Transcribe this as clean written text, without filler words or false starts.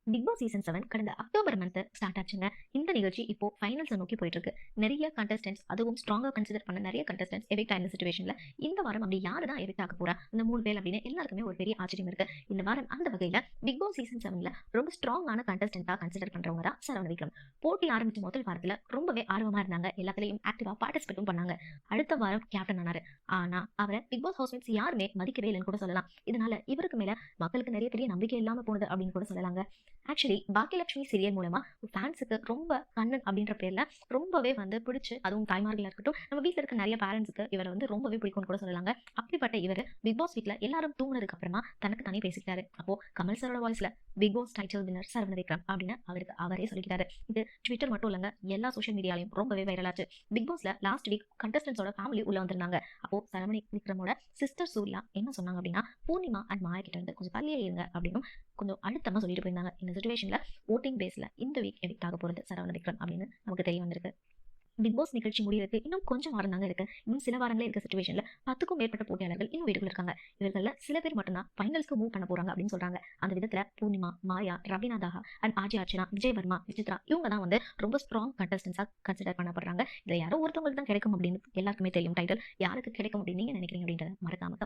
Big Boss season 7 கடந்த October month start ஆச்சுங்க. இந்த நிகழ்ச்சி இப்போ ஃபைனல்ஸ் நோக்கி போயிட்டு இருக்கு. நிறைய கண்டஸ்டன்ட்ஸ், அதுவும் ஸ்ட்ராங்கா கன்சிடர் பண்ண நிறைய கண்டஸ்டன்ட்ஸ் எவிக்ட் ஆன சிச்சுவேஷன்ல இந்த வாரம் அப்படி யாரு தான் எவிக்ட் ஆக போறா, இந்த 3 பேர் அப்படின்னு எல்லாருக்குமே ஒரு பெரிய ஆச்சரியம் இருக்கு. இந்த வாரம் அந்த வகையில பிக் பாஸ் சீசன் 7ல ரொம்ப ஸ்ட்ராங்கான கண்டஸ்டன்ட்டா கன்சிடர் பண்றவங்க தான் சரவண விக்ரம். போட்டி ஆரம்பிச்ச முதல் வாரத்துல ரொம்பவே ஆர்வமா இருந்தாங்க. எல்லாத்துலயும் ஆக்டிவா பார்ட்டிசிபேட்டும் பண்ணாங்க. அடுத்த வாரம் கேப்டன் ஆனாரு. ஆனா அவரை பிக் பாஸ் ஹவுஸ்மேட்ஸ் யாருமே மதிக்கவே இல்லைன்னு கூட சொல்லலாம். இதனால இவருக்கு மேல மக்களுக்கு நிறைய பெரிய நம்பிக்கை இல்லாம போனது அப்படின்னு கூட சொல்லலாங்க. ஆக்சுவலி பாக்கியலட்சுமி சீரியல் மூலமா ஃபேன்ஸுக்கு ரொம்ப கண்ணன் அப்படின்ற பேர்ல ரொம்பவே வந்து பிடிச்சு, அதுவும் தாய்மார்களா இருக்கட்டும், நம்ம வீட்ல இருக்க நிறைய பேரண்ட்ஸுக்கு இவரை வந்து ரொம்பவே பிடிக்கும்னு கூட சொல்லலாங்க. அப்படிப்பட்ட இவர் பிக் பாஸ் வீட்ல எல்லாரும் தூங்குனதுக்கு அப்புறமா தனக்கு தானே பேசிக்கிட்டாரு. அப்போ கமல் சாரோட வாய்ஸ்ல Bigg Boss title winner Saravana Vikram அப்படின்னு அவருக்கு அவரே சொல்லிக்கிறாரு. இது ட்விட்டர் மட்டும் இல்லங்க, எல்லா சோஷியல் மீடியாலையும் ரொம்பவே வைரல் ஆச்சு. பிக் பாஸ்ல லாஸ்ட் வீக் கண்டஸ்டன்ஸோட ஃபேமிலி உள்ள வந்திருந்தாங்க. அப்போ சரவண விக்ரமோட சிஸ்டர் சூர்யா என்ன சொன்னாங்க அப்படின்னா, பூர்ணிமா அண்ட் மாயா கிட்ட இருந்து கொஞ்சம் தள்ளியே இருங்க அப்படின்னு கொஞ்சம் அழுத்தமா சொல்லிட்டு போயிருந்தாங்க. இந்த சிச்சுவேஷன்ல ஓட்டிங் பேஸ்ல இந்த வீக் எவிக்ட் ஆக போறது சரவண விக்ரம் அப்படின்னு நமக்கு தெரிய வந்திருக்கு. பிக் பாஸ் நிகழ்ச்சி முடியறதுக்கு இன்னும் கொஞ்சம் வாரம் தாங்க இருக்கு. இன்னும் சில வாரங்களே இருக்க சிச்சுவேஷன்ல 10க்கும் மேற்பட்ட போட்டியாளர்கள் இன்னும் வீட்டுக்குள்ள இருக்காங்க. இவர்கள்ல சில பேர் மட்டும்தான் ஃபைனல்ஸ்க்கு மூவ் பண்ண போறாங்க அப்படின்னு சொல்றாங்க. அந்த விதத்துல பூர்ணிமா, மாயா, ரவீனா தாஹா அண்ட் ஆர்ஜி அர்ச்சனா, விஜய் வர்மா, விசித்ரா இவங்க தான் வந்து ரொம்ப ஸ்ட்ராங் கண்டஸ்டன்ஸா கன்சிடர் பண்ணப்படுறாங்க. இதுல யாரோ ஒருத்தவங்களுக்கு தான் கிடைக்கும் அப்படின்னு எல்லாருக்குமே தெரியும் டைட்டில். யாருக்கு கிடைக்கும் அப்படின்னு நீங்க நினைக்கிறீங்க அப்படின்றத மறக்காம